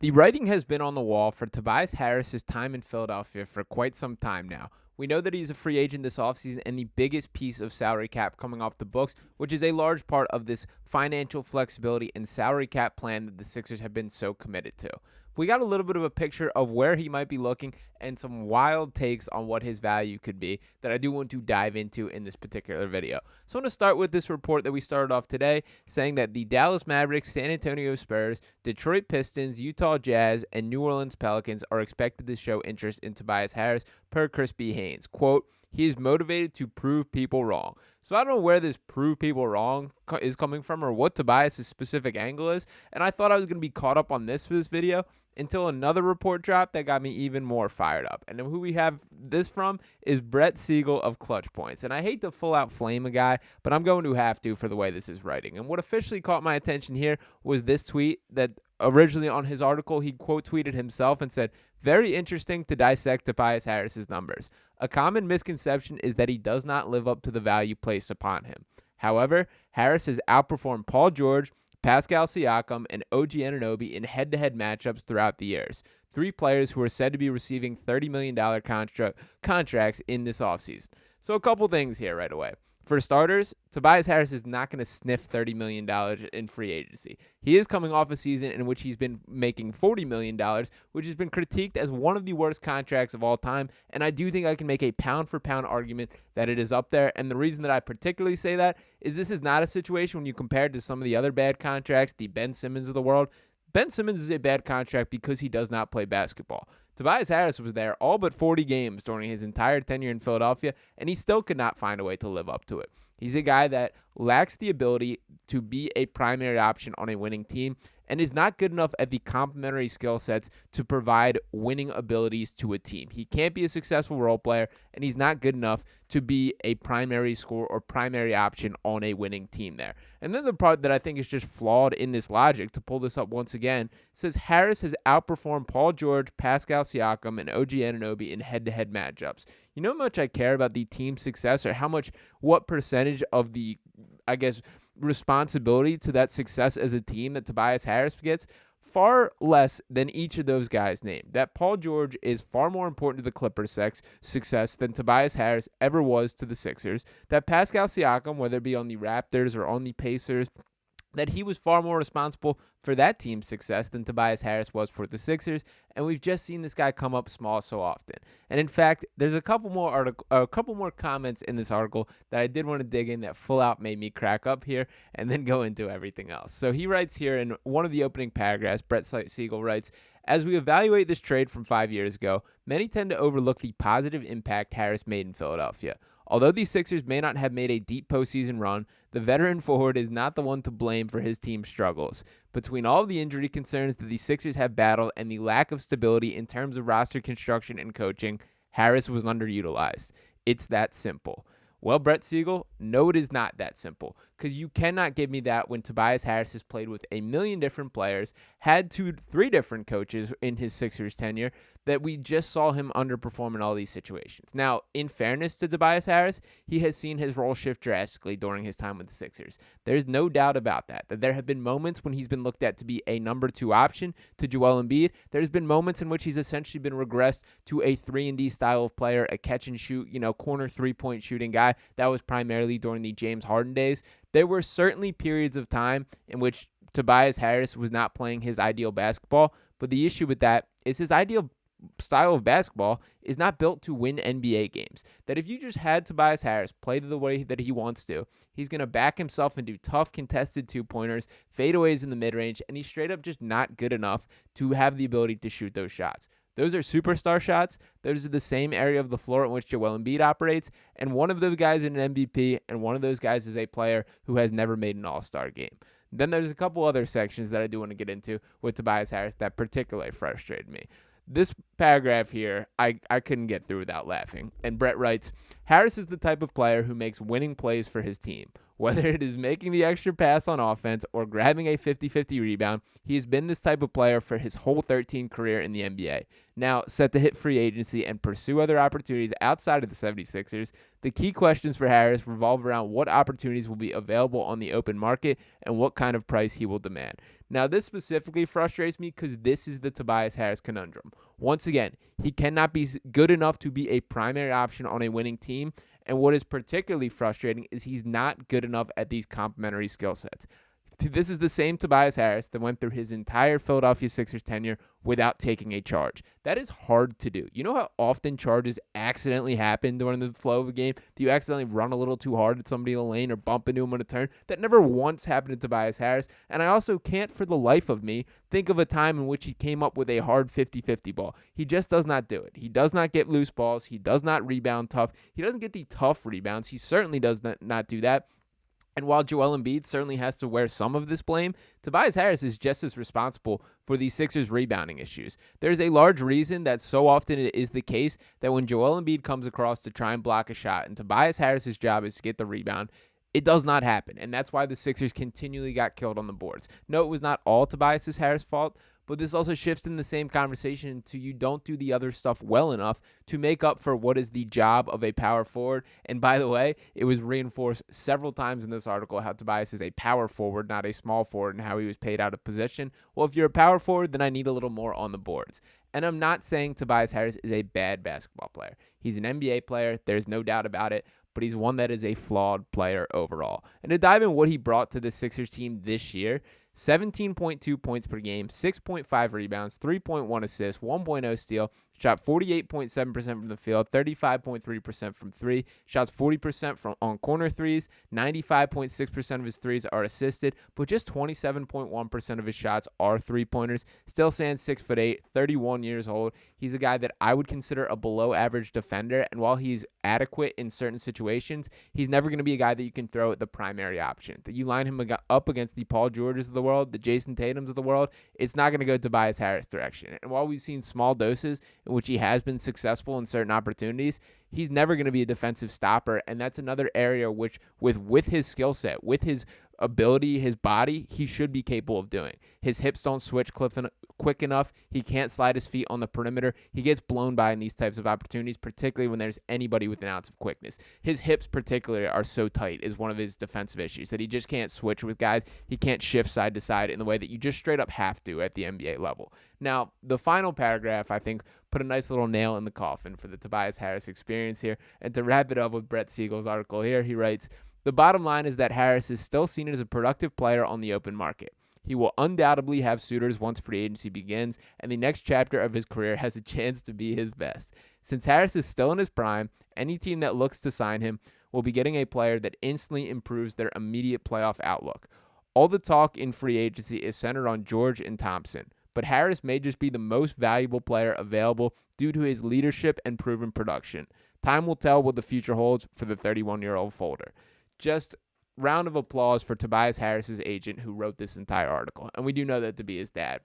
The writing has been on the wall for Tobias Harris's time in Philadelphia for quite some time now. We know that he's a free agent this offseason and the biggest piece of salary cap coming off the books, which is a large part of this financial flexibility and salary cap plan that the Sixers have been so committed to. We got a little bit of a picture of where he might be looking and some wild takes on what his value could be that I do want to dive into in this particular video. So I'm going to start with this report that we started off today saying that the Dallas Mavericks, San Antonio Spurs, Detroit Pistons, Utah Jazz, and New Orleans Pelicans are expected to show interest in Tobias Harris per Chris B. Haynes. Quote, he is motivated to prove people wrong. So I don't know where this prove people wrong is coming from or what Tobias' specific angle is. And I thought I was going to be caught up on this for this video until another report dropped that got me even more fired up. And who we have this from is Brett Siegel of Clutch Points. And I hate to full out flame a guy, but I'm going to have to for the way this is writing. And what officially caught my attention here was this tweet that originally on his article, he quote tweeted himself and said, very interesting to dissect Tobias Harris's numbers. A common misconception is that he does not live up to the value placed upon him. However, Harris has outperformed Paul George, Pascal Siakam, and OG Anunoby in head-to-head matchups throughout the years. Three players who are said to be receiving $30 million contracts in this offseason. So a couple things here right away. For starters, Tobias Harris is not going to sniff $30 million in free agency. He is coming off a season in which he's been making $40 million, which has been critiqued as one of the worst contracts of all time, and I do think I can make a pound-for-pound argument that it is up there, and the reason that I particularly say that is this is not a situation when you compare it to some of the other bad contracts, the Ben Simmons of the world. Ben Simmons is a bad contract because he does not play basketball. Tobias Harris was there all but 40 games during his entire tenure in Philadelphia, and he still could not find a way to live up to it. He's a guy that lacks the ability to be a primary option on a winning team and is not good enough at the complementary skill sets to provide winning abilities to a team. He can't be a successful role player, and he's not good enough to be a primary scorer or primary option on a winning team there. And then the part that I think is just flawed in this logic, to pull this up once again, says Harris has outperformed Paul George, Pascal Siakam, and OG Anunoby in head-to-head matchups. You know how much I care about the team's success or what percentage of the, responsibility to that success as a team that Tobias Harris gets? Far less than each of those guys named. That Paul George is far more important to the Clippers' success than Tobias Harris ever was to the Sixers. That Pascal Siakam, whether it be on the Raptors or on the Pacers, that he was far more responsible for that team's success than Tobias Harris was for the Sixers, and we've just seen this guy come up small so often. And in fact, there's a couple more comments in this article that I did want to dig in that full out made me crack up here, and then go into everything else. So he writes here in one of the opening paragraphs, Brett Siegel writes, as we evaluate this trade from 5 years ago, many tend to overlook the positive impact Harris made in Philadelphia. Although the Sixers may not have made a deep postseason run, the veteran forward is not the one to blame for his team's struggles. Between all of the injury concerns that the Sixers have battled and the lack of stability in terms of roster construction and coaching, Harris was underutilized. It's that simple. Well, Brett Siegel, no, it is not that simple, because you cannot give me that when Tobias Harris has played with a million different players, had 2-3 different coaches in his Sixers tenure, that we just saw him underperform in all these situations. Now, in fairness to Tobias Harris, he has seen his role shift drastically during his time with the Sixers. There's no doubt about that there have been moments when he's been looked at to be a number 2 option to Joel Embiid. There's been moments in which he's essentially been regressed to a 3-and-D style of player, a catch and shoot, corner 3-point shooting guy. That was primarily during the James Harden days. There were certainly periods of time in which Tobias Harris was not playing his ideal basketball, but the issue with that is his ideal style of basketball is not built to win NBA games. That if you just had Tobias Harris play the way that he wants to, he's going to back himself and do tough contested 2-pointers, fadeaways in the mid-range, and he's straight up just not good enough to have the ability to shoot those shots. Those are superstar shots. Those are the same area of the floor in which Joel Embiid operates, and one of those guys is an MVP, and one of those guys is a player who has never made an all-star game. Then there's a couple other sections that I do want to get into with Tobias Harris that particularly frustrated me. This paragraph here, I couldn't get through without laughing. And Brett writes, Harris is the type of player who makes winning plays for his team. Whether it is making the extra pass on offense or grabbing a 50-50 rebound, he has been this type of player for his whole 13 career in the NBA. Now, set to hit free agency and pursue other opportunities outside of the 76ers, the key questions for Harris revolve around what opportunities will be available on the open market and what kind of price he will demand. Now, this specifically frustrates me because this is the Tobias Harris conundrum. Once again, he cannot be good enough to be a primary option on a winning team, and what is particularly frustrating is he's not good enough at these complementary skill sets. This is the same Tobias Harris that went through his entire Philadelphia Sixers tenure without taking a charge. That is hard to do. You know how often charges accidentally happen during the flow of a game? Do you accidentally run a little too hard at somebody in the lane or bump into him on a turn? That never once happened to Tobias Harris. And I also can't for the life of me think of a time in which he came up with a hard 50-50 ball. He just does not do it. He does not get loose balls. He does not rebound tough. He doesn't get the tough rebounds. He certainly does not do that. And while Joel Embiid certainly has to wear some of this blame, Tobias Harris is just as responsible for the Sixers' rebounding issues. There's a large reason that so often it is the case that when Joel Embiid comes across to try and block a shot and Tobias Harris's job is to get the rebound, it does not happen. And that's why the Sixers continually got killed on the boards. No, it was not all Tobias Harris' fault, but this also shifts in the same conversation to you don't do the other stuff well enough to make up for what is the job of a power forward. And by the way, it was reinforced several times in this article how Tobias is a power forward, not a small forward, and how he was paid out of position. Well, if you're a power forward, then I need a little more on the boards. And I'm not saying Tobias Harris is a bad basketball player. He's an NBA player. There's no doubt about it. But he's one that is a flawed player overall. And to dive in what he brought to the Sixers team this year, 17.2 points per game, 6.5 rebounds, 3.1 assists, 1.0 steal, shot 48.7% from the field, 35.3% from three, shots 40% on corner threes, 95.6% of his threes are assisted, but just 27.1% of his shots are three-pointers. Still stands 6'8", 31 years old. He's a guy that I would consider a below-average defender, and while he's adequate in certain situations, he's never going to be a guy that you can throw at the primary option. That you line him up against the Paul Georges of the world, the Jason Tatums of the world, it's not going to go Tobias Harris direction. And while we've seen small doses in which he has been successful in certain opportunities, he's never going to be a defensive stopper. And that's another area which, with his skill set, with his ability, his body, he should be capable of doing. His hips don't switch quick enough. He can't slide his feet on the perimeter. He gets blown by in these types of opportunities, particularly when there's anybody with an ounce of quickness. His hips particularly are so tight is one of his defensive issues, that he just can't switch with guys. He can't shift side to side in the way that you just straight up have to at the NBA level. Now, the final paragraph, I think, put a nice little nail in the coffin for the Tobias Harris experience here. And to wrap it up with Brett Siegel's article here, he writes, "The bottom line is that Harris is still seen as a productive player on the open market. He will undoubtedly have suitors once free agency begins, and the next chapter of his career has a chance to be his best. Since Harris is still in his prime, any team that looks to sign him will be getting a player that instantly improves their immediate playoff outlook. All the talk in free agency is centered on George and Thompson, but Harris may just be the most valuable player available due to his leadership and proven production. Time will tell what the future holds for the 31-year-old folder." Just round of applause for Tobias Harris's agent who wrote this entire article. And we do know that to be his dad.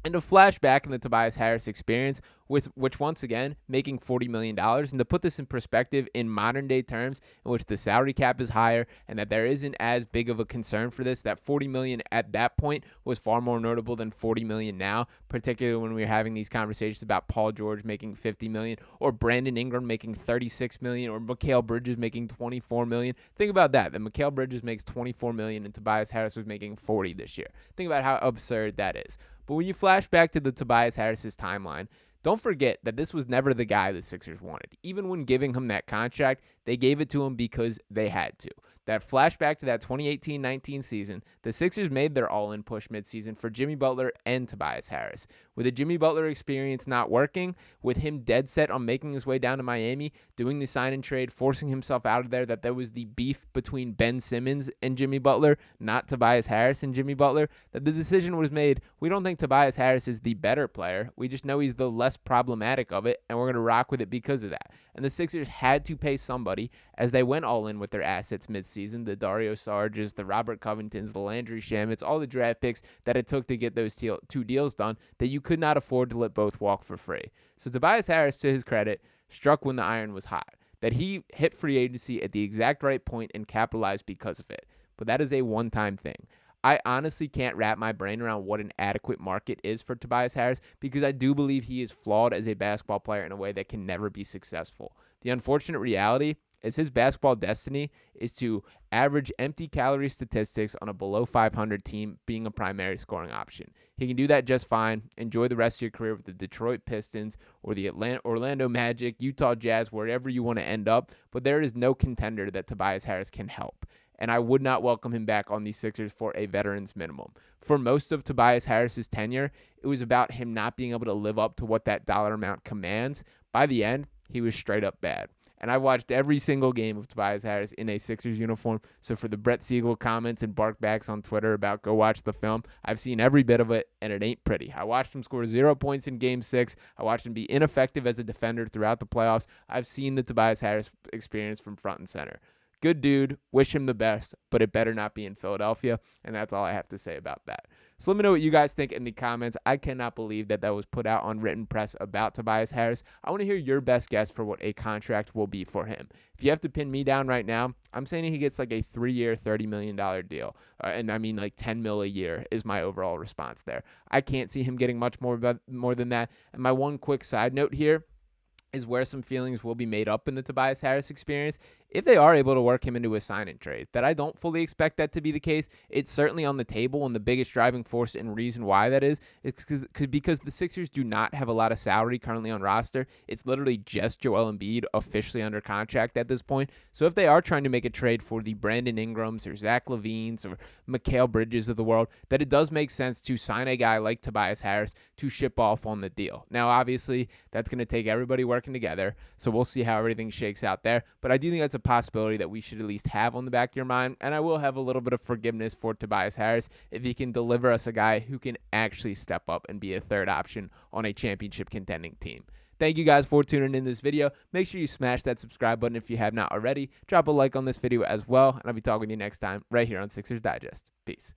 And to flash back in the Tobias Harris experience, which once again, making $40 million, and to put this in perspective in modern day terms, in which the salary cap is higher and that there isn't as big of a concern for this, that $40 million at that point was far more notable than $40 million now, particularly when we were having these conversations about Paul George making $50 million, or Brandon Ingram making $36 million, or Mikal Bridges making $24 million. Think about that Mikal Bridges makes $24 million and Tobias Harris was making $40 this year. Think about how absurd that is. But when you flash back to the Tobias Harris's timeline, don't forget that this was never the guy the Sixers wanted. Even when giving him that contract, they gave it to him because they had to. That flashback to that 2018-19 season, the Sixers made their all-in push midseason for Jimmy Butler and Tobias Harris. With the Jimmy Butler experience not working, with him dead set on making his way down to Miami, doing the sign and trade, forcing himself out of there, that there was the beef between Ben Simmons and Jimmy Butler, not Tobias Harris and Jimmy Butler, that the decision was made, we don't think Tobias Harris is the better player. We just know he's the less problematic of it, and we're going to rock with it because of that. And the Sixers had to pay somebody as they went all in with their assets midseason, the Dario Sarges, the Robert Covingtons, the Landry Shamits, all the draft picks that it took to get those two deals done, that you could not afford to let both walk for free. So Tobias Harris, to his credit, struck when the iron was hot, that he hit free agency at the exact right point and capitalized because of it. But that is a one-time thing. I honestly can't wrap my brain around what an adequate market is for Tobias Harris, because I do believe he is flawed as a basketball player in a way that can never be successful. The unfortunate reality is his basketball destiny is to average empty calorie statistics on a below 500 team being a primary scoring option. He can do that just fine. Enjoy the rest of your career with the Detroit Pistons or the Orlando Magic, Utah Jazz, wherever you want to end up, but there is no contender that Tobias Harris can help. And I would not welcome him back on the Sixers for a veteran's minimum. For most of Tobias Harris's tenure, it was about him not being able to live up to what that dollar amount commands. By the end, he was straight up bad. And I watched every single game of Tobias Harris in a Sixers uniform. So for the Brett Siegel comments and barkbacks on Twitter about go watch the film, I've seen every bit of it, and it ain't pretty. I watched him score 0 points in Game 6. I watched him be ineffective as a defender throughout the playoffs. I've seen the Tobias Harris experience from front and center. Good dude, wish him the best, but it better not be in Philadelphia, and that's all I have to say about that. So let me know what you guys think in the comments. I cannot believe that was put out on Written Press about Tobias Harris. I want to hear your best guess for what a contract will be for him. If you have to pin me down right now, I'm saying he gets like a 3-year, $30 million deal. And I mean like $10 million a year is my overall response there. I can't see him getting much more than that. And my one quick side note here is where some feelings will be made up in the Tobias Harris experience. If they are able to work him into a sign-and trade, that I don't fully expect that to be the case. It's certainly on the table, and the biggest driving force and reason why that is because the Sixers do not have a lot of salary currently on roster. It's literally just Joel Embiid officially under contract at this point. So if they are trying to make a trade for the Brandon Ingrams or Zach LaVines or Mikal Bridges of the world, that it does make sense to sign a guy like Tobias Harris to ship off on the deal. Now, obviously, that's going to take everybody working together, so we'll see how everything shakes out there. But I do think that's a possibility that we should at least have on the back of your mind, and I will have a little bit of forgiveness for Tobias Harris if he can deliver us a guy who can actually step up and be a third option on a championship contending team. Thank you guys for tuning in this video. Make sure you smash that subscribe button if you have not already. Drop a like on this video as well, and I'll be talking with you next time right here on Sixers Digest. Peace.